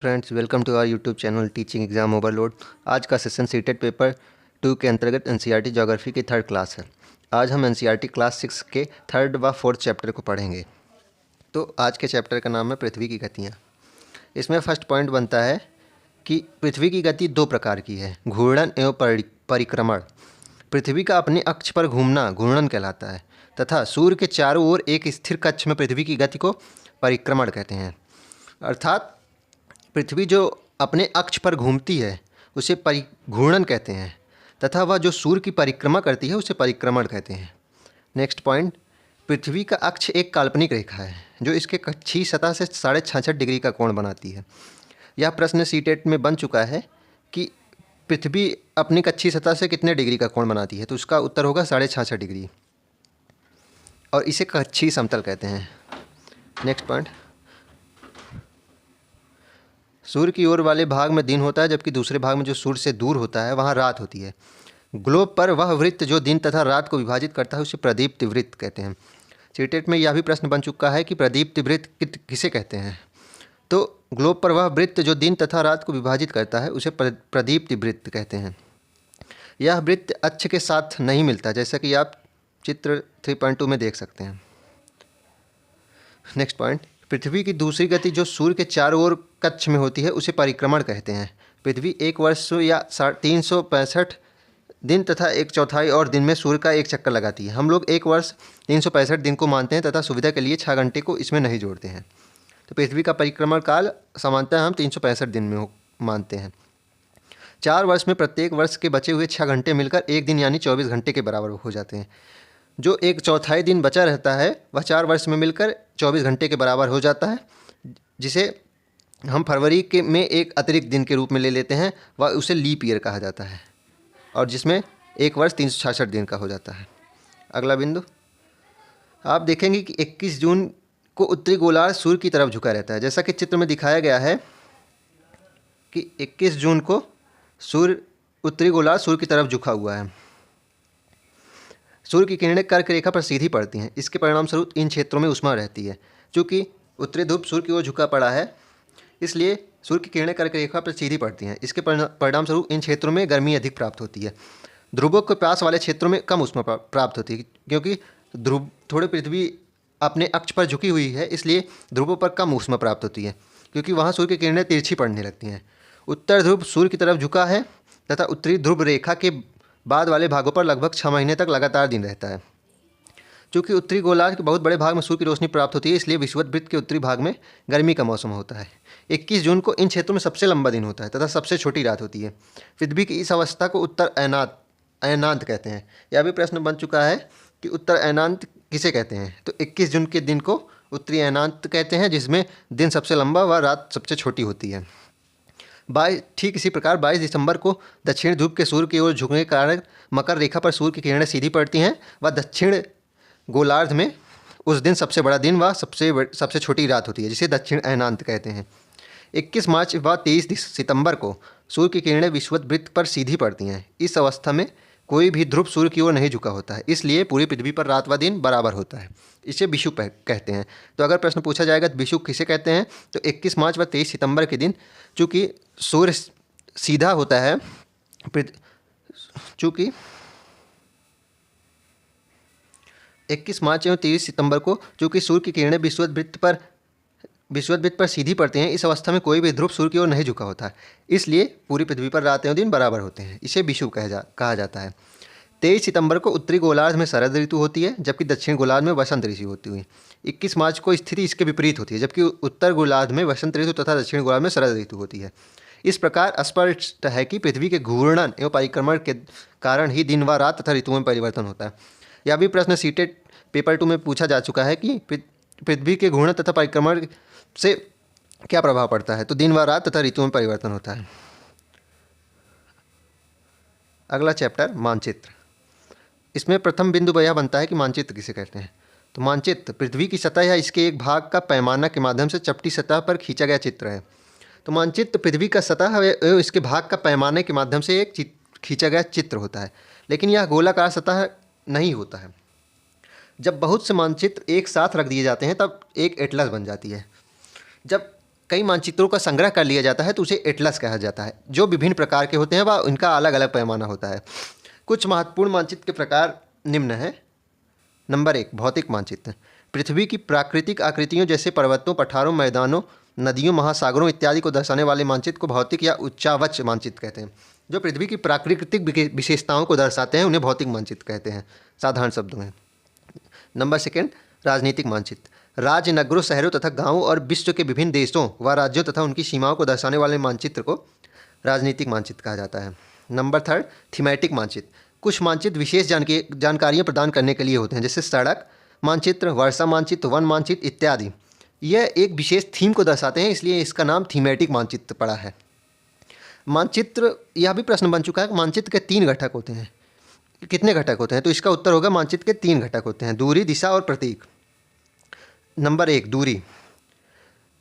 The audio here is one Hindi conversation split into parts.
Friends, welcome to our YouTube channel teaching exam overload. आज का सेशन सीटेट पेपर 2 के अंतर्गत एनसीईआरटी ज्योग्राफी की थर्ड क्लास है। आज हम एनसीईआरटी क्लास 6 के थर्ड व फोर्थ चैप्टर को पढ़ेंगे। तो आज के चैप्टर का नाम है पृथ्वी की गतियाँ। इसमें फर्स्ट पॉइंट बनता है कि पृथ्वी की गति दो प्रकार की है, घूर्णन एवं परिक्रमण। पृथ्वी का अपने अक्ष पर घूमना घूर्णन कहलाता है तथा सूर्य के चारों ओर एक स्थिर कक्ष में पृथ्वी की गति को परिक्रमण कहते हैं। अर्थात पृथ्वी जो अपने अक्ष पर घूमती है उसे घूर्णन कहते हैं तथा वह जो सूर्य की परिक्रमा करती है उसे परिक्रमण कहते हैं। नेक्स्ट पॉइंट, पृथ्वी का अक्ष एक काल्पनिक रेखा है जो इसके कक्षीय सतह से 66.5 डिग्री का कोण बनाती है। यह प्रश्न सीटेट में बन चुका है कि पृथ्वी अपनी कक्षीय सतह से कितने डिग्री का कोण बनाती है, तो उसका उत्तर होगा 66.5 डिग्री और इसे कक्षीय समतल कहते हैं। नेक्स्ट पॉइंट, सूर्य की ओर वाले भाग में दिन होता है जबकि दूसरे भाग में जो सूर्य से दूर होता है वहाँ रात होती है। ग्लोब पर वह वृत्त जो दिन तथा रात को विभाजित करता है उसे प्रदीप्त वृत्त कहते हैं। सीटेट में यह भी प्रश्न बन चुका है कि प्रदीप्त वृत्त किसे कहते हैं, तो ग्लोब पर वह वृत्त जो दिन तथा रात को विभाजित करता है उसे प्रदीप्त वृत्त कहते हैं। यह वृत्त अक्ष के साथ नहीं मिलता, जैसा कि आप चित्र 3.2 में देख सकते हैं। नेक्स्ट पॉइंट, पृथ्वी की दूसरी गति जो सूर्य के चारों ओर कक्ष में होती है उसे परिक्रमण कहते हैं। पृथ्वी एक वर्ष या 365 दिन तथा 1/4 और दिन में सूर्य का एक चक्कर लगाती है। हम लोग एक वर्ष 365 दिन को मानते हैं तथा सुविधा के लिए 6 घंटे को इसमें नहीं जोड़ते हैं। तो पृथ्वी का परिक्रमण काल सामान्यतः हम 365 दिन में मानते हैं। 4 वर्ष में प्रत्येक वर्ष के बचे हुए 6 घंटे मिलकर एक दिन यानी 24 घंटे के बराबर हो जाते हैं। जो 1/4 दिन बचा रहता है वह 4 वर्ष में मिलकर 24 घंटे के बराबर हो जाता है, जिसे हम फरवरी के में एक अतिरिक्त दिन के रूप में ले लेते हैं, वह उसे लीप ईयर कहा जाता है और जिसमें एक वर्ष 366 दिन का हो जाता है। अगला बिंदु, आप देखेंगे कि 21 जून को उत्तरी गोलार्ध सूर्य की तरफ झुका रहता है। जैसा कि चित्र में दिखाया गया है कि 21 जून को सूर्य उत्तरी गोलार्ध सूर्य की तरफ झुका हुआ है। सूर्य की किरणें कर्क रेखा पर सीधी पड़ती हैं। इसके परिणामस्वरूप इन क्षेत्रों में ऊष्मा रहती है। चूँकि उत्तरी ध्रुव सूर्य की ओर झुका पड़ा है इसलिए सूर्य की किरणें कर्क रेखा पर सीधी पड़ती हैं। इसके परिणामस्वरूप इन क्षेत्रों में गर्मी अधिक प्राप्त होती है। ध्रुवों के पास वाले क्षेत्रों में कम ऊष्मा प्राप्त होती है, क्योंकि ध्रुव थोड़ी पृथ्वी अपने अक्ष पर झुकी हुई है, इसलिए ध्रुवों पर कम ऊष्मा प्राप्त होती है क्योंकि वहाँ सूर्य की किरणें तिरछी पड़ने लगती हैं। उत्तर ध्रुव सूर्य की तरफ झुका है तथा उत्तरी ध्रुव रेखा के बाद वाले भागों पर लगभग 6 महीने तक लगातार दिन रहता है। चूँकि उत्तरी गोलार्ध के बहुत बड़े भाग में सूर्य की रोशनी प्राप्त होती है, इसलिए विषुवत के उत्तरी भाग में गर्मी का मौसम होता है। 21 जून को इन क्षेत्रों में सबसे लंबा दिन होता है तथा सबसे छोटी रात होती है। पृथ्वी की इस अवस्था को उत्तर अयनांत कहते हैं। यह भी प्रश्न बन चुका है कि उत्तर अयनांत किसे कहते हैं, तो 21 जून के दिन को उत्तरी अयनांत कहते हैं, जिसमें दिन सबसे लंबा व रात सबसे छोटी होती है। ठीक इसी प्रकार 22 दिसंबर को दक्षिण ध्रुव के सूर्य की ओर झुकने के कारण मकर रेखा पर सूर्य की किरणें सीधी पड़ती हैं व दक्षिण गोलार्ध में उस दिन सबसे बड़ा दिन व सबसे छोटी रात होती है, जिसे दक्षिण अयनांत कहते हैं। 21 मार्च व 23 सितंबर को सूर्य की किरणें विषुवत वृत्त पर सीधी पड़ती हैं। इस अवस्था में कोई भी ध्रुव सूर्य की ओर नहीं झुका होता है, इसलिए पूरी पृथ्वी पर रात व दिन बराबर होता है। इसे विषुव कहते हैं। तो अगर प्रश्न पूछा जाएगा तो विषुव किसे कहते हैं, तो 21 मार्च व 23 सितंबर के दिन चूँकि सूर्य सीधा होता है, चूँकि 21 मार्च एवं 23 सितंबर को चूँकि सूर्य की किरणें विषुवत वृत्त पर सीधी पड़ती हैं, इस अवस्था में कोई भी ध्रुव सूर्य की ओर नहीं झुका होता है, इसलिए पूरी पृथ्वी पर रात एवं दिन बराबर होते हैं। इसे विषुव कहा जाता है। 23 सितंबर को उत्तरी गोलार्ध में शरद ऋतु होती है जबकि दक्षिण गोलार्ध में वसंत ऋतु होती है। 21 मार्च को स्थिति इसके विपरीत होती है, जबकि उत्तर गोलार्ध में वसंत ऋतु तथा दक्षिण गोलार्ध में शरद ऋतु होती है। इस प्रकार स्पष्ट है कि पृथ्वी के घूर्णन एवं परिक्रमण के कारण ही दिन व रात तथा ऋतुओं में परिवर्तन होता है। यह भी प्रश्न सीटेट पेपर 2 में पूछा जा चुका है कि पृथ्वी के घूर्णन तथा परिक्रमण से क्या प्रभाव पड़ता है, तो दिन व रात तथा ऋतुओं में परिवर्तन होता है। अगला चैप्टर मानचित्र। इसमें प्रथम बिंदु यह बनता है कि मानचित्र किसे कहते हैं। तो मानचित्र पृथ्वी की सतह या इसके एक भाग का पैमाना के माध्यम से चपटी सतह पर खींचा गया चित्र है। तो मानचित्र पृथ्वी का सतह एवं इसके भाग का पैमाने के माध्यम से एक खींचा गया चित्र होता है, लेकिन यह गोलाकार सतह नहीं होता है। जब बहुत से मानचित्र एक साथ रख दिए जाते हैं तब एक एटलस बन जाती है। जब कई मानचित्रों का संग्रह कर लिया जाता है तो उसे एटलस कहा जाता है। जो विभिन्न प्रकार के होते हैं वह उनका अलग अलग पैमाना होता है। कुछ महत्वपूर्ण मानचित्र के प्रकार निम्न है। नंबर 1, भौतिक मानचित्र। पृथ्वी की प्राकृतिक आकृतियों जैसे पर्वतों, पठारों, मैदानों, नदियों, महासागरों इत्यादि को दर्शाने वाले मानचित्र को भौतिक या उच्चावच मानचित्र कहते हैं। जो पृथ्वी की प्राकृतिक विशेषताओं को दर्शाते हैं उन्हें भौतिक मानचित्र कहते हैं, साधारण शब्दों में। नंबर 2, राजनीतिक मानचित्र। राज्य, नगरों, शहरों तथा गांवों और विश्व के विभिन्न देशों व राज्यों तथा उनकी सीमाओं को दर्शाने वाले मानचित्र को राजनीतिक मानचित्र कहा जाता है। नंबर 3, थीमेटिक मानचित्र। कुछ मानचित्र विशेष जानकारियाँ प्रदान करने के लिए होते हैं, जैसे सड़क मानचित्र, वर्षा मानचित्र, वन मानचित्र इत्यादि। यह एक विशेष थीम को दर्शाते हैं, इसलिए इसका नाम थीमेटिक मानचित्र पड़ा है। मानचित्र, यह भी प्रश्न बन चुका है, मानचित्र के 3 घटक होते हैं। कितने घटक होते हैं? तो इसका उत्तर होगा मानचित्र के 3 घटक होते हैं, दूरी, दिशा और प्रतीक। नंबर 1, दूरी।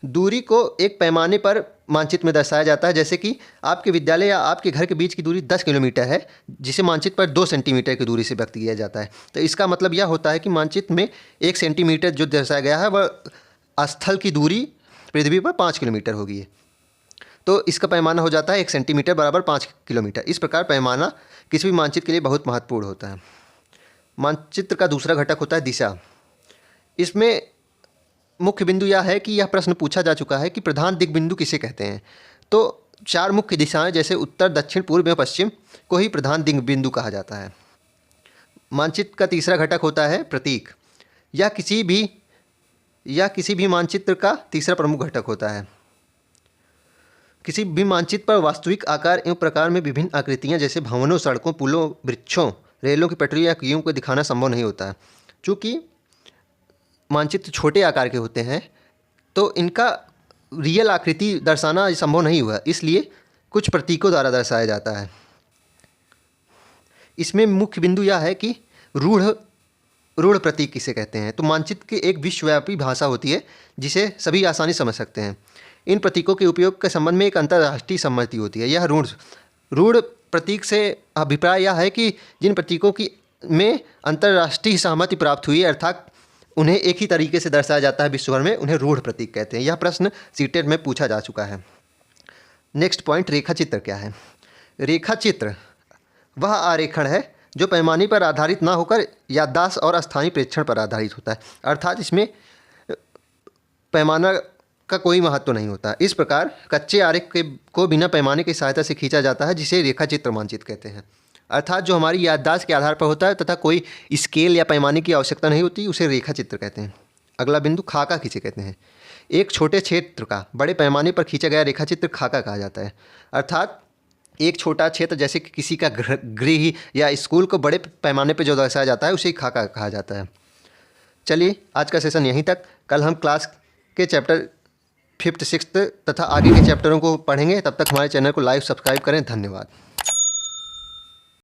दूरी को एक पैमाने पर मानचित्र में दर्शाया जाता है, जैसे कि आपके विद्यालय या आपके घर के बीच की दूरी 10 किलोमीटर है, जिसे मानचित्र पर 2 सेंटीमीटर की दूरी से व्यक्त किया जाता है। तो इसका मतलब यह होता है कि मानचित्र में 1 सेंटीमीटर जो दर्शाया गया है वह स्थल की दूरी पृथ्वी पर 5 किलोमीटर होगी। तो इसका पैमाना हो जाता है 1 सेंटीमीटर बराबर 5 किलोमीटर। इस प्रकार पैमाना किसी भी मानचित्र के लिए बहुत महत्वपूर्ण होता है। मानचित्र का दूसरा घटक होता है दिशा। इसमें मुख्य बिंदु यह है कि यह प्रश्न पूछा जा चुका है कि प्रधान दिग्बिंदु किसे कहते हैं। तो 4 मुख्य दिशाएं जैसे उत्तर, दक्षिण, पूर्व एवं पश्चिम को ही प्रधान दिग्बिंदु कहा जाता है। मानचित्र का तीसरा घटक होता है प्रतीक। यह किसी भी मानचित्र का तीसरा प्रमुख घटक होता है। किसी भी मानचित्र पर वास्तविक आकार एवं प्रकार में विभिन्न आकृतियाँ जैसे भवनों, सड़कों, पुलों, वृक्षों, रेलों की पटरी या कुओं को दिखाना संभव नहीं होता है। चूँकि मानचित्र छोटे आकार के होते हैं तो इनका रियल आकृति दर्शाना संभव नहीं हुआ, इसलिए कुछ प्रतीकों द्वारा दर्शाया जाता है। इसमें मुख्य बिंदु यह है कि रूढ़ प्रतीक किसे कहते हैं। तो मानचित्र की एक विश्वव्यापी भाषा होती है जिसे सभी आसानी समझ सकते हैं। इन प्रतीकों के उपयोग के संबंध में एक अंतर्राष्ट्रीय सहमति होती है। यह रूढ़ प्रतीक से अभिप्राय यह है कि जिन प्रतीकों की में अंतर्राष्ट्रीय सहमति प्राप्त हुई है, अर्थात उन्हें एक ही तरीके से दर्शाया जाता है विश्व भर में, उन्हें रूढ़ प्रतीक कहते हैं। यह प्रश्न सीटेट में पूछा जा चुका है। नेक्स्ट पॉइंट, रेखाचित्र क्या है? रेखाचित्र वह आरेखण है जो पैमाने पर आधारित ना होकर याददाश्त और स्थानीय प्रेक्षण पर आधारित होता है, अर्थात इसमें पैमाना का कोई महत्व नहीं होता। इस प्रकार कच्चे आरेख को बिना पैमाने की सहायता से खींचा जाता है, जिसे रेखाचित्र मानचित्र कहते हैं। अर्थात जो हमारी याददाश्त के आधार पर होता है तथा कोई स्केल या पैमाने की आवश्यकता नहीं होती, उसे रेखाचित्र कहते हैं। अगला बिंदु, खाका किसे कहते हैं? एक छोटे क्षेत्र का बड़े पैमाने पर खींचा गया रेखाचित्र खाका कहा जाता है। अर्थात एक छोटा क्षेत्र जैसे कि किसी का गृह या स्कूल को बड़े पैमाने पर जो दर्शाया जाता है उसे खाका कहा जाता है। चलिए आज का सेशन यहीं तक। कल हम क्लास के चैप्टर 5th, 6th तथा आगे के चैप्टरों को पढ़ेंगे। तब तक हमारे चैनल को लाइक सब्सक्राइब करें। धन्यवाद।